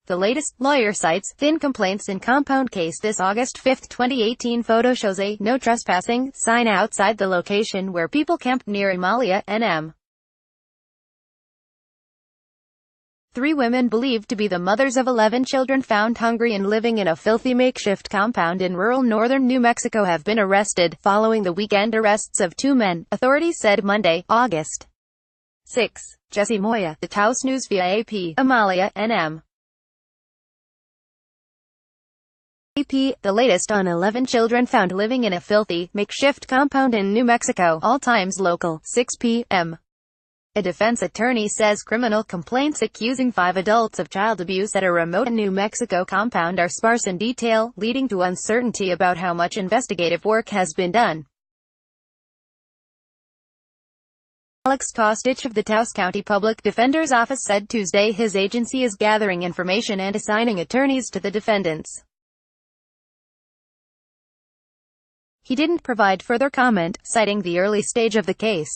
The latest, lawyer cites, thin complaints in compound case. This August 5, 2018 photo shows a "no trespassing" sign outside the location where people camped near Amalia, NM. Three women believed to be the mothers of 11 children found hungry and living in a filthy makeshift compound in rural northern New Mexico have been arrested, following the weekend arrests of two men, authorities said Monday, August 6. Jesse Moya, The Taos News via AP, Amalia, NM. AP, the latest on 11 children found living in a filthy, makeshift compound in New Mexico. All times local, 6 p.m. A defense attorney says criminal complaints accusing 5 adults of child abuse at a remote New Mexico compound are sparse in detail, leading to uncertainty about how much investigative work has been done. Alex Kostich of the Taos County Public Defender's Office said Tuesday his agency is gathering information and assigning attorneys to the defendants. He didn't provide further comment, citing the early stage of the case.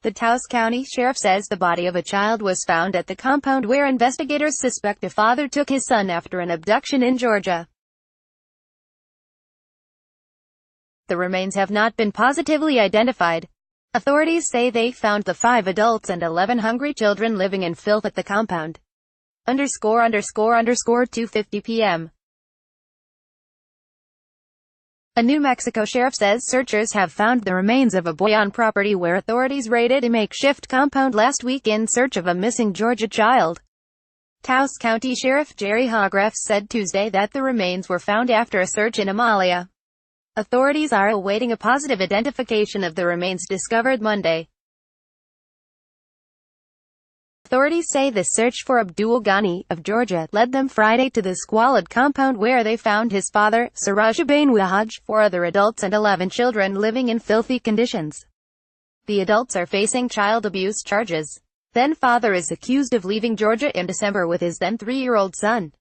The Taos County Sheriff says the body of a child was found at the compound where investigators suspect a father took his son after an abduction in Georgia. The remains have not been positively identified. Authorities say they found the 5 adults and 11 hungry children living in filth at the compound. ____2:50 p.m. A New Mexico sheriff says searchers have found the remains of a boy on property where authorities raided a makeshift compound last week in search of a missing Georgia child. Taos County Sheriff Jerry Hograff said Tuesday that the remains were found after a search in Amalia. Authorities are awaiting a positive identification of the remains discovered Monday. Authorities say the search for Abdul Ghani, of Georgia, led them Friday to the squalid compound where they found his father, Sirajubain Wahaj, 4 other adults and 11 children living in filthy conditions. The adults are facing child abuse charges. Then-father is accused of leaving Georgia in December with his then 3-year-old son.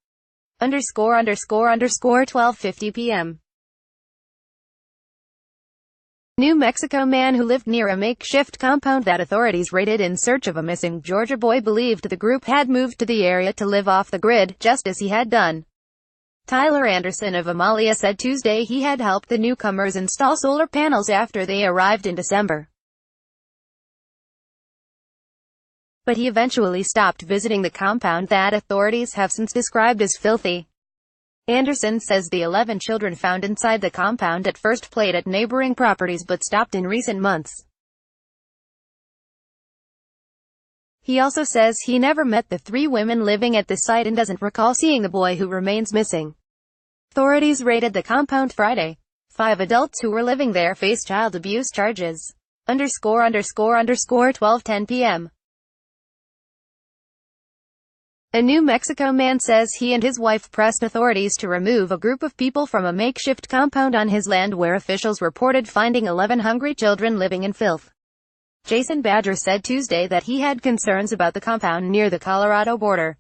____12:50 p.m. New Mexico man who lived near a makeshift compound that authorities raided in search of a missing Georgia boy believed the group had moved to the area to live off the grid, just as he had done. Tyler Anderson of Amalia said Tuesday he had helped the newcomers install solar panels after they arrived in December. But he eventually stopped visiting the compound that authorities have since described as filthy. Anderson says the 11 children found inside the compound at first played at neighboring properties but stopped in recent months. He also says he never met the 3 women living at the site and doesn't recall seeing the boy who remains missing. Authorities raided the compound Friday. 5 adults who were living there face child abuse charges. ____12:10 p.m. A New Mexico man says he and his wife pressed authorities to remove a group of people from a makeshift compound on his land where officials reported finding 11 hungry children living in filth. Jason Badger said Tuesday that he had concerns about the compound near the Colorado border.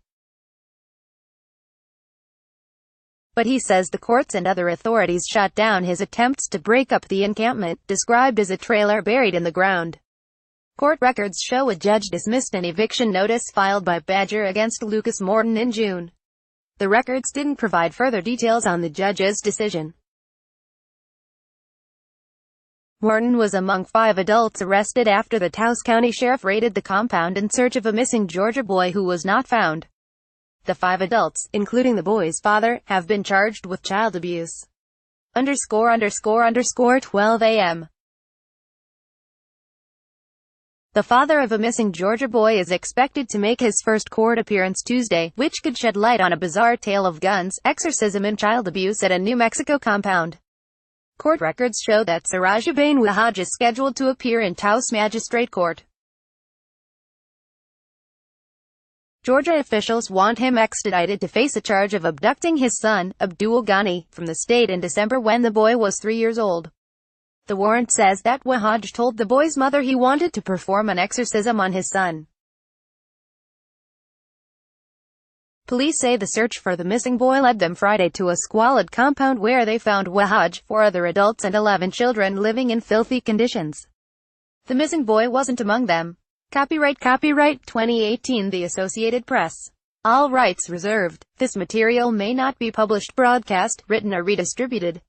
But he says the courts and other authorities shot down his attempts to break up the encampment, described as a trailer buried in the ground. Court records show a judge dismissed an eviction notice filed by Badger against Lucas Morton in June. The records didn't provide further details on the judge's decision. Morton was among 5 adults arrested after the Taos County Sheriff raided the compound in search of a missing Georgia boy who was not found. The 5 adults, including the boy's father, have been charged with child abuse. _____12 a.m. The father of a missing Georgia boy is expected to make his first court appearance Tuesday, which could shed light on a bizarre tale of guns, exorcism and child abuse at a New Mexico compound. Court records show that Sirajubain Wahaj is scheduled to appear in Taos Magistrate Court. Georgia officials want him extradited to face a charge of abducting his son, Abdul Ghani, from the state in December when the boy was 3 years old. The warrant says that Wahaj told the boy's mother he wanted to perform an exorcism on his son. Police say the search for the missing boy led them Friday to a squalid compound where they found Wahaj, 4 other adults and 11 children living in filthy conditions. The missing boy wasn't among them. Copyright 2018 The Associated Press. All rights reserved. This material may not be published, broadcast, written or redistributed.